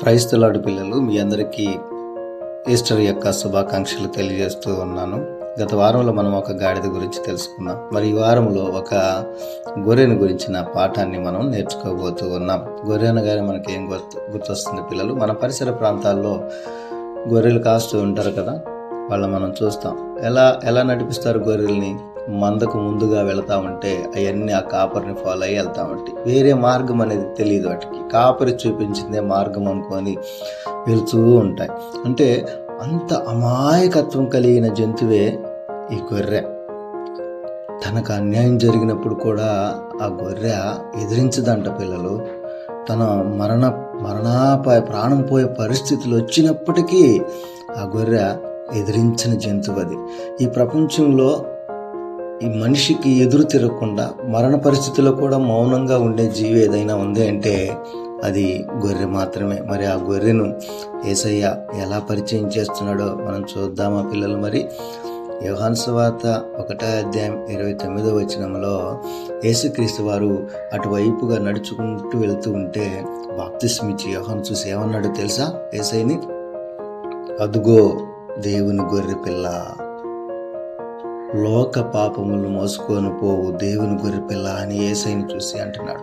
క్రైస్తలాడు పిల్లలు, మీ అందరికీ ఈస్టర్ యొక్క శుభాకాంక్షలు తెలియజేస్తూ ఉన్నాను. గత వారంలో మనం ఒక గాడిద గురించి తెలుసుకున్నాం. మరి ఈ వారంలో ఒక గొర్రెను గురించిన పాఠాన్ని మనం నేర్చుకోబోతూ ఉన్నాం. గొర్రె అనగానే మనకి ఏం గుర్తొస్తుంది పిల్లలు? మన పరిసర ప్రాంతాల్లో గొర్రెలు కాస్తూ ఉంటారు కదా, వాళ్ళని మనం చూస్తాం. ఎలా నడిపిస్తారు గొర్రెల్ని? మందకు ముందుగా వెళతా ఉంటే అవన్నీ ఆ కాపరిని ఫాలో అయ్యి వెళ్తా ఉంటాయి. వేరే మార్గం అనేది తెలియదు వాటికి. కాపరి చూపించిందే మార్గం అనుకొని వెళ్తూ ఉంటాయి. అంటే అంత అమాయకత్వం కలిగిన జంతువే ఈ గొర్రె. తనకు అన్యాయం జరిగినప్పుడు కూడా ఆ గొర్రె ఎదిరించదంట పిల్లలు. తన మరణాపాయ ప్రాణం పోయే పరిస్థితులు వచ్చినప్పటికీ ఆ గొర్రె ఎదిరించిన జంతువు అది. ఈ ప్రపంచంలో ఈ మనిషికి ఎదురు తిరగకుండా మరణ పరిస్థితుల్లో కూడా మౌనంగా ఉండే జీవి ఏదైనా ఉంది అంటే అది గొర్రె మాత్రమే. మరి ఆ గొర్రెను యేసయ్య ఎలా పరిచయం చేస్తున్నాడో మనం చూద్దామా పిల్లలు? మరి యోహాను సువార్త 1:29 యేసుక్రీస్తు వారు అటువైపుగా నడుచుకుంటూ వెళ్తూ ఉంటే బాప్తిస్మిచ్చి యోహాను చూసి ఏమన్నాడో తెలుసా? యేసయ్యని, అదుగో దేవుని గొర్రె పిల్ల, లోక పాపములు మోసుకొని పోవు దేవుని గొర్రె పిల్ల అని యేసయ్యని చూసి అంటున్నాడు.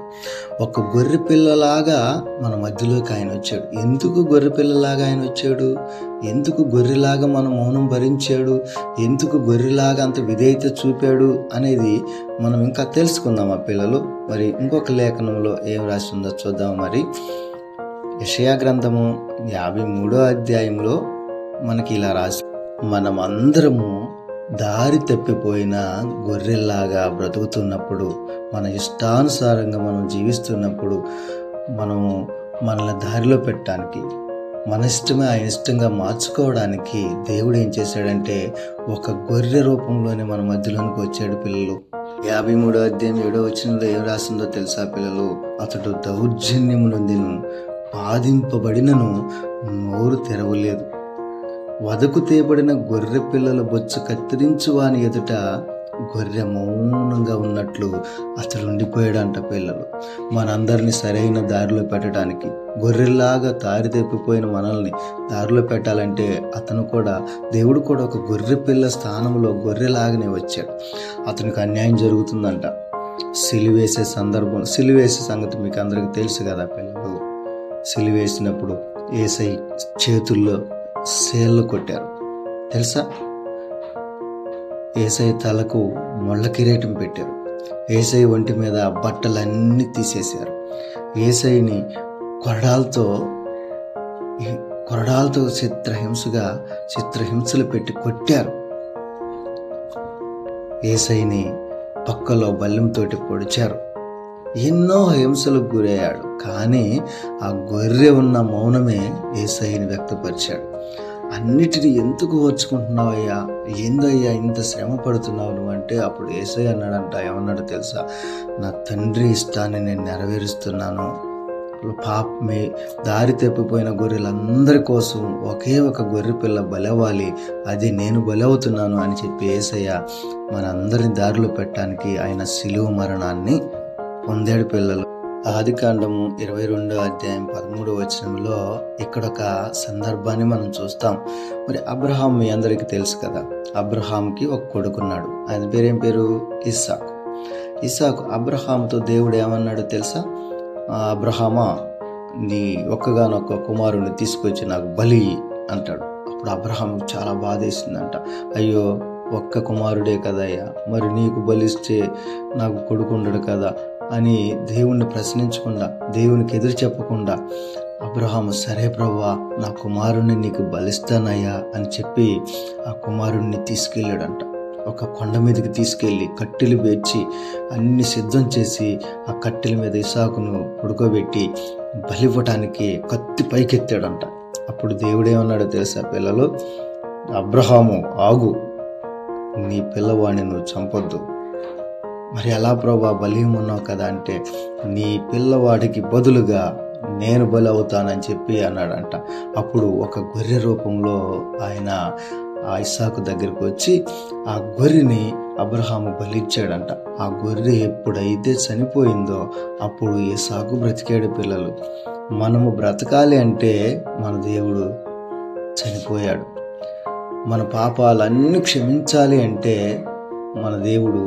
ఒక గొర్రె పిల్లలాగా మన మధ్యలోకి ఆయన వచ్చాడు. ఎందుకు గొర్రె పిల్లలాగా ఆయన వచ్చాడు? ఎందుకు గొర్రెలాగా మన మౌనం భరించాడు? ఎందుకు గొర్రెలాగా అంత విధేయత చూపాడు అనేది మనం ఇంకా తెలుసుకుందాం ఆ పిల్లలు. మరి ఇంకొక లేఖనంలో ఏం రాసి ఉందో చూద్దాం. మరి యెషయా గ్రంథము 53 మనకి ఇలా రాసి, మనం అందరము దారి తప్పిపోయిన గొర్రెల్లాగా బ్రతుకుతున్నప్పుడు, మన ఇష్టానుసారంగా మనం జీవిస్తున్నప్పుడు, మనల్ని దారిలో పెట్టడానికి, మన ఇష్టమే ఆయన ఇష్టంగా మార్చుకోవడానికి దేవుడు ఏం చేశాడంటే ఒక గొర్రె రూపంలోనే మన మధ్యలోనికి వచ్చాడు పిల్లలు. 53:7 ఏం రాసిందో తెలుసా పిల్లలు? అతడు దౌర్జన్యము నొందిను, బాధింపబడినను నోరు తెరవలేదు. వదకు తేబడిన గొర్రె పిల్లల బొచ్చు కత్తిరించు వాని ఎదుట గొర్రె మౌనంగా ఉన్నట్లు అతడు ఉండిపోయాడంట పిల్లలు. మనందరినీ సరైన దారిలో పెట్టడానికి, గొర్రెల్లాగా దారి తప్పిపోయిన మనల్ని దారిలో పెట్టాలంటే దేవుడు కూడా ఒక గొర్రె పిల్ల స్థానంలో గొర్రెలాగానే వచ్చాడు. అతనికి అన్యాయం జరుగుతుందంట. సిలువేసే సంగతి మీకు అందరికీ తెలుసు కదా పిల్లలు. సిలువేసినప్పుడు యేసయ్య చేతుల్లో సేళ్ళు కొట్టారు తెలుసా? యేసయ్య తలకు ముళ్ళ కిరీటం పెట్టారు. యేసయ్య ఒంటి మీద బట్టలన్నీ తీసేశారు. యేసయ్యని కొరడాలతో చిత్రహింసలు పెట్టి కొట్టారు. యేసయ్యని పక్కలో బల్లెంతోటి పొడిచారు. ఎన్నో హింసలకు గురయ్యాడు. కానీ ఆ గొర్రె ఉన్న మౌనమే యేసయ్యని వ్యక్తపరిచాడు. అన్నిటినీ ఎందుకు ఓర్చుకుంటున్నావయ్యా? ఏందయ్యా ఇంత శ్రమ పడుతున్నావు నువ్వు అంటే అప్పుడు యేసయ్య అన్నాడంట, ఏమన్నాడు తెలుసా? నా తండ్రి ఇష్టాన్ని నేను నెరవేరుస్తున్నాను. పాపమే దారి తప్పిపోయిన గొర్రెలందరి కోసం ఒకే ఒక గొర్రె పిల్ల బలవ్వాలి, అది నేను బలవుతున్నాను అని చెప్పి యేసయ్య మనందరిని దారిలో పెట్టడానికి ఆయన శిలువ మరణాన్ని పొందాడు పిల్లలు. ఆదికాండము 22:13 ఇక్కడ ఒక సందర్భాన్ని మనం చూస్తాం. మరి అబ్రహాం మీ అందరికీ తెలుసు కదా. అబ్రహాంకి ఒక కొడుకున్నాడు. ఆయన పేరేం పేరు? ఇస్సాకు. అబ్రహాంతో దేవుడు ఏమన్నాడు తెలుసా? అబ్రహామా, నీ ఒక్కగానొక్క కుమారుడిని తీసుకొచ్చి నాకు బలి అంటాడు. అప్పుడు అబ్రహాంకు చాలా బాధేసిందంట. అయ్యో, ఒక్క కుమారుడే కదయ్యా, మరి నీకు బలిస్తే నాకు కొడుకు ఉండడు కదా అని దేవుణ్ణి ప్రశ్నించకుండా, దేవునికి ఎదురు చెప్పకుండా అబ్రహాము, సరే ప్రభువా, నా కుమారుణ్ణి నీకు బలిస్తానయ్యా అని చెప్పి ఆ కుమారుణ్ణి తీసుకెళ్ళాడంట. ఒక కొండ మీదకి తీసుకెళ్ళి కట్టెలు పేర్చి అన్ని సిద్ధం చేసి ఆ కట్టెల మీద ఇస్సాకును పడుకోబెట్టి బలివ్వటానికి కత్తి పైకెత్తాడంట. అప్పుడు దేవుడు ఏమన్నాడో తెలుసా పిల్లలు? అబ్రహాము, ఆగు, నీ పిల్లవాడిని నువ్వు చంపొద్దు. మరి ఎలా ప్రభా, బలి ఉన్నావు కదా అంటే, నీ పిల్లవాడికి బదులుగా నేను బలి అవుతానని చెప్పి అన్నాడంట. అప్పుడు ఒక గొర్రె రూపంలో ఆయన ఆ ఇస్సాకు దగ్గరికి వచ్చి ఆ గొర్రెని అబ్రహాము బలిచ్చాడంట. ఆ గొర్రె ఎప్పుడైతే చనిపోయిందో అప్పుడు ఇస్సాకు బ్రతికాడు పిల్లలు. మనము బ్రతకాలి అంటే మన దేవుడు చనిపోయాడు. మన పాపాలన్నీ క్షమించాలి అంటే మన దేవుడు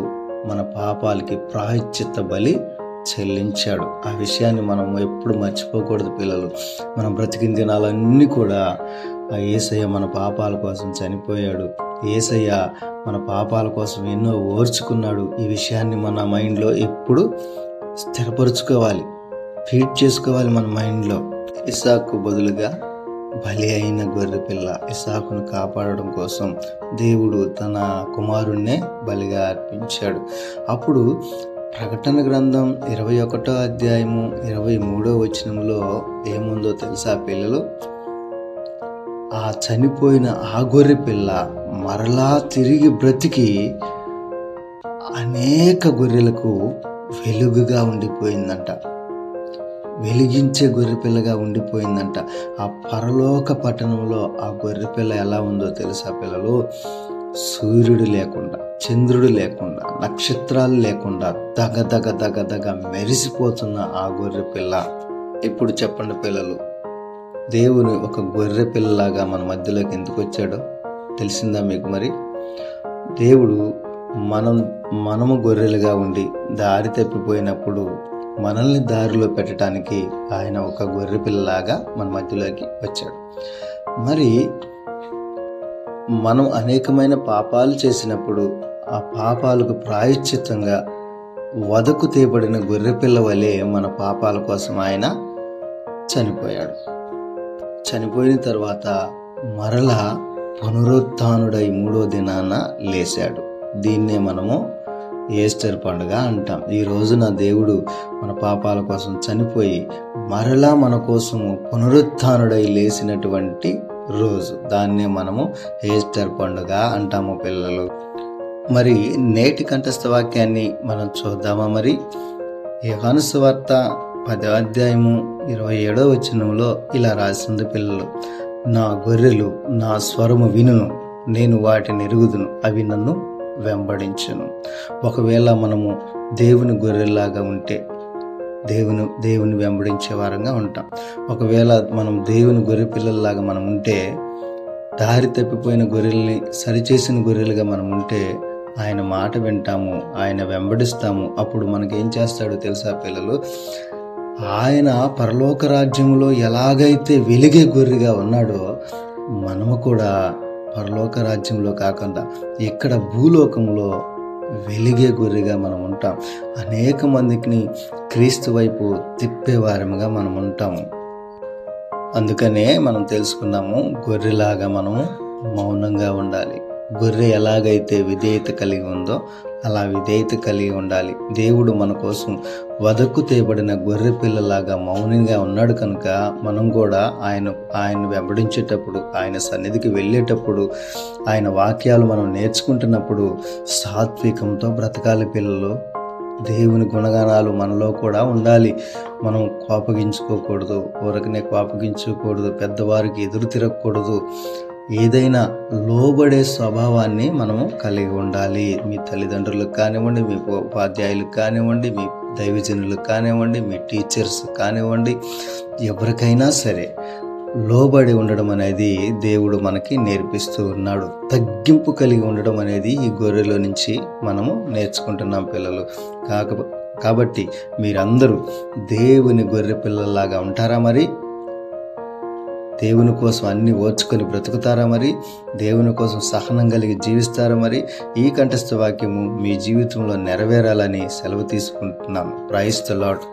మన పాపాలకి ప్రాయశ్చిత్త బలి చెల్లించాడు. ఆ విషయాన్ని మనం ఎప్పుడు మర్చిపోకూడదు పిల్లలు. మనం బ్రతికిన దినాలన్నీ కూడా ఆ యేసయ్య మన పాపాల కోసం చనిపోయాడు. యేసయ్య మన పాపాల కోసం ఎన్నో ఓర్చుకున్నాడు. ఈ విషయాన్ని మన మైండ్లో ఎప్పుడు స్థిరపరుచుకోవాలి, ఫీడ్ చేసుకోవాలి మన మైండ్లో. ఇస్సాకు బదులుగా బలి అయిన గొర్రెపిల్ల ఇస్సాకును కాపాడడం కోసం దేవుడు తన కుమారుణ్ణే బలిగా అర్పించాడు. అప్పుడు ప్రకటన గ్రంథం 21వ అధ్యాయము 23వ వచనంలో ఏముందో తెలుసా పిల్లలు? ఆ చనిపోయిన ఆ గొర్రె పిల్ల మరలా తిరిగి బ్రతికి అనేక గొర్రెలకు వెలుగుగా ఉండిపోయిందంట. వెలిగించే గొర్రెపిల్లగా ఉండిపోయిందంట. ఆ పరలోక పట్టణంలో ఆ గొర్రెపిల్ల ఎలా ఉందో తెలుసా పిల్లలు? సూర్యుడు లేకుండా, చంద్రుడు లేకుండా, నక్షత్రాలు లేకుండా దగ దగ దగ దగ మెరిసిపోతున్న ఆ గొర్రెపిల్ల. ఇప్పుడు చెప్పండి పిల్లలు, దేవుని ఒక గొర్రె పిల్లలాగా మన మధ్యలోకి ఎందుకు వచ్చాడో తెలిసిందా మీకు? మరి దేవుడు మనము గొర్రెలుగా ఉండి దారి తప్పిపోయినప్పుడు మనల్ని దారిలో పెట్టడానికి ఆయన ఒక గొర్రె పిల్లలాగా మన మధ్యలోకి వచ్చాడు. మరి మనం అనేకమైన పాపాలు చేసినప్పుడు ఆ పాపాలకు ప్రాయశ్చిత్తంగా వదకు తేబడిన గొర్రెపిల్ల వలె మన పాపాల కోసం ఆయన చనిపోయాడు. చనిపోయిన తర్వాత మరలా పునరుత్థానుడై 3వ దినాన లేచాడు. దీన్నే మనము ఈస్టర్ పండుగ అంటాం. ఈ రోజున దేవుడు మన పాపాల కోసం చనిపోయి మరలా మన కోసము పునరుత్థానుడై లేచినటువంటి రోజు. దాన్నే మనము ఈస్టర్ పండుగ అంటాము పిల్లలు. మరి నేటి కంఠస్థ వాక్యాన్ని మనం చూద్దామా? మరి యోహాను సువార్త 10వ అధ్యాయము 27వ వచనంలో ఇలా రాసింది పిల్లలు, నా గొర్రెలు నా స్వరము వినును, నేను వాటిని ఎరుగుదును, అవి నన్ను వెంబడించును. ఒకవేళ మనము దేవుని గొర్రెల్లాగా ఉంటే దేవుని వెంబడించే వారంగా ఉంటాం. ఒకవేళ మనం దేవుని గొర్రె పిల్లల్లాగా మనం ఉంటే, దారి తప్పిపోయిన గొర్రెల్ని సరిచేసిన గొర్రెలుగా మనం ఉంటే ఆయన మాట వింటాము, ఆయన వెంబడిస్తాము. అప్పుడు మనకేం చేస్తాడో తెలుసా పిల్లలు? ఆయన పరలోక రాజ్యంలో ఎలాగైతే వెలిగే గొర్రెగా ఉన్నాడో మనము కూడా పరలోక రాజ్యంలో కాకుండా ఇక్కడ భూలోకంలో వెలిగే గొర్రెగా మనం ఉంటాం. అనేక మందికి క్రీస్తు వైపు తిప్పేవారముగా మనం ఉంటాము. అందుకనే మనం తెలుసుకున్నాము, గొర్రెలాగా మనము మౌనంగా ఉండాలి. గొర్రె ఎలాగైతే విధేయత కలిగి ఉందో అలా విధేయత కలిగి ఉండాలి. దేవుడు మన కోసం వదకు తేబడిన గొర్రె పిల్లలాగా మౌనంగా ఉన్నాడు కనుక మనం కూడా ఆయన వెంబడించేటప్పుడు, ఆయన సన్నిధికి వెళ్ళేటప్పుడు, ఆయన వాక్యాలు మనం నేర్చుకుంటున్నప్పుడు సాత్వికంతో బ్రతకాలి పిల్లలు. దేవుని గుణగానాలు మనలో కూడా ఉండాలి. మనం కోపగించుకోకూడదు, ఊరకనే కోపగించుకోకూడదు, పెద్దవారికి ఎదురు తిరగకూడదు. ఏదైనా లోబడే స్వభావాన్ని మనము కలిగి ఉండాలి. మీ తల్లిదండ్రులకు కానివ్వండి, మీ ఉపాధ్యాయులకు కానివ్వండి, మీ దైవజనులకు కానివ్వండి, మీ టీచర్స్ కానివ్వండి, ఎవరికైనా సరే లోబడి ఉండడం అనేది దేవుడు మనకి నేర్పిస్తూ ఉన్నాడు. తగ్గింపు కలిగి ఉండడం అనేది ఈ గొర్రెలో నుంచి మనము నేర్చుకుంటున్నాం పిల్లలు. కాబట్టి మీరందరూ దేవుని గొర్రె పిల్లల్లాగా ఉంటారా? మరి దేవుని కోసం అన్ని ఓర్చుకొని బ్రతుకుతారా? మరి దేవుని కోసం సహనం కలిగి జీవిస్తారా? మరి ఈ కంఠస్థ వాక్యము మీ జీవితంలో నెరవేరాలని సెలవు తీసుకుంటున్నాను. Praise the lord.